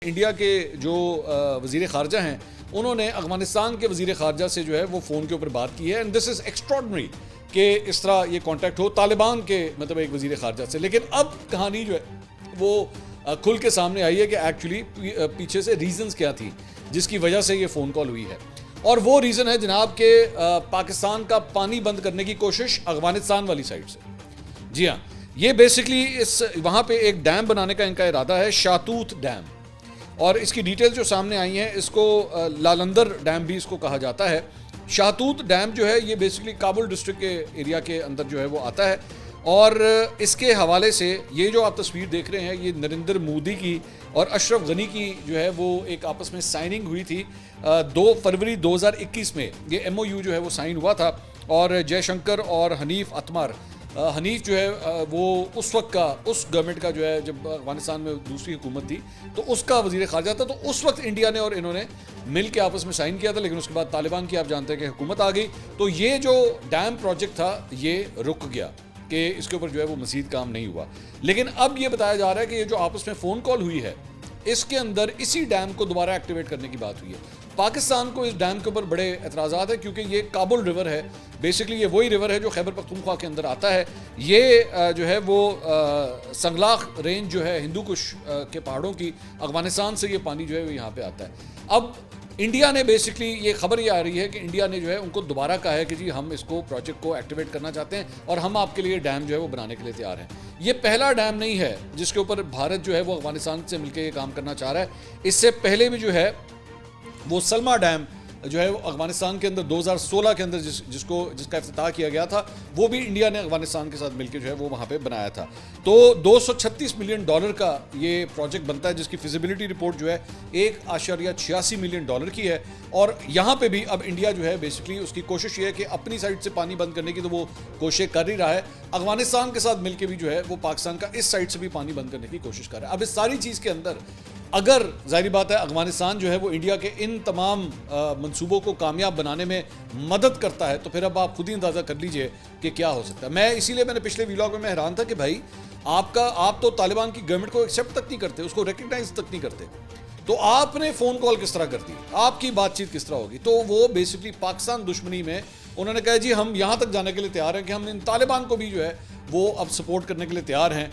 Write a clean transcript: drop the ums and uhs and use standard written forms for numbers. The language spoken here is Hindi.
इंडिया के जो वज़ीर ख़ारजा हैं उन्होंने अफ़गानिस्तान के वज़ीर ख़ारजा से जो है वो फ़ोन के ऊपर बात की है एंड दिस इज़ एक्स्ट्रॉर्डनरी कि इस तरह ये कांटेक्ट हो तालिबान के मतलब एक वज़ीर ख़ारजा से। लेकिन अब कहानी जो है वो खुल के सामने आई है कि एक्चुअली पीछे से रीज़न्स क्या थी जिसकी वजह से ये फ़ोन कॉल हुई है। और वो रीज़न है जनाब के पाकिस्तान का पानी बंद करने की कोशिश अफ़गानिस्तान वाली साइड से। जी हाँ, ये बेसिकली इस वहाँ पे एक डैम बनाने का इनका इरादा है, शातूत डैम, और इसकी डिटेल जो सामने आई हैं इसको लालंदर डैम भी इसको कहा जाता है। शातूत डैम जो है ये बेसिकली काबुल डिस्ट्रिक्ट के एरिया के अंदर जो है वो आता है। और इसके हवाले से ये जो आप तस्वीर देख रहे हैं ये नरेंद्र मोदी की और अशरफ गनी की जो है वो एक आपस में साइनिंग हुई थी 2 फरवरी 2021 में। ये MOU जो है वो साइन हुआ था और जयशंकर और हनीफ अतमर, हनीफ जो है वो उस वक्त का उस गवर्नमेंट का जो है जब अफगानिस्तान में दूसरी हुकूमत थी तो उसका वज़ीर ख़ारजा था। तो उस वक्त इंडिया ने और इन्होंने मिल के आपस में साइन किया था, लेकिन उसके बाद तालिबान की आप जानते हैं कि हुकूमत आ गई तो ये जो डैम प्रोजेक्ट था ये रुक गया कि इसके ऊपर जो है वो मज़ीद काम नहीं हुआ। लेकिन अब ये बताया जा रहा है कि ये जो आपस में फ़ोन कॉल हुई है इसके अंदर इसी डैम को दोबारा एक्टिवेट करने की बात हुई है। पाकिस्तान को इस डैम के ऊपर बड़े एतराज़ात हैं क्योंकि ये काबुल रिवर है, बेसिकली ये वही रिवर है जो खैबर पख्तूनख्वा के अंदर आता है। ये जो है वो संगलाख रेंज जो है हिंदू कुश के पहाड़ों की, अफगानिस्तान से ये पानी जो है वो यहाँ पे आता है। अब इंडिया ने बेसिकली ये खबर ये आ रही है कि इंडिया ने जो है उनको दोबारा कहा है कि जी हम इसको प्रोजेक्ट को एक्टिवेट करना चाहते हैं और हम आपके लिए डैम जो है वो बनाने के लिए तैयार हैं। ये पहला डैम नहीं है जिसके ऊपर भारत जो है वो अफगानिस्तान से मिलकर ये काम करना चाह रहा है। इससे पहले भी जो है वो सलमा डैम जो है वो अफगानिस्तान के अंदर 2016 के अंदर जिसका इफ्तिताह किया गया था वो भी इंडिया ने अफगानिस्तान के साथ मिलकर जो है वो वहाँ पे बनाया था। तो $236 मिलियन का ये प्रोजेक्ट बनता है जिसकी फिजिबिलिटी रिपोर्ट जो है 1.86 मिलियन की है। और यहाँ पे भी अब इंडिया जो है बेसिकली उसकी कोशिश ये है कि अपनी साइड से पानी बंद करने की तो वो कोशिश कर ही रहा है, अफगानिस्तान के साथ मिलकर भी जो है वो पाकिस्तान का इस साइड से भी पानी बंद करने की कोशिश कर रहा है। अब इस सारी चीज़ के अंदर अगर जाहिर बात है अफगानिस्तान जो है वो इंडिया के इन तमाम मंसूबों को कामयाब बनाने में मदद करता है तो फिर अब आप खुद ही अंदाज़ा कर लीजिए कि क्या हो सकता है। मैंने पिछले व्लॉग में मैं हैरान था कि भाई आप तो तालिबान की गवर्नमेंट को एक्सेप्ट तक नहीं करते, उसको रिकग्नाइज तक नहीं करते, तो आपने फ़ोन कॉल किस तरह कर दी, आपकी बातचीत किस तरह होगी। तो वो बेसिकली पाकिस्तान दुश्मनी में उन्होंने कहा जी हम यहाँ तक जाने के लिए तैयार हैं कि हम इन तालिबान को भी जो है वो अब सपोर्ट करने के लिए तैयार हैं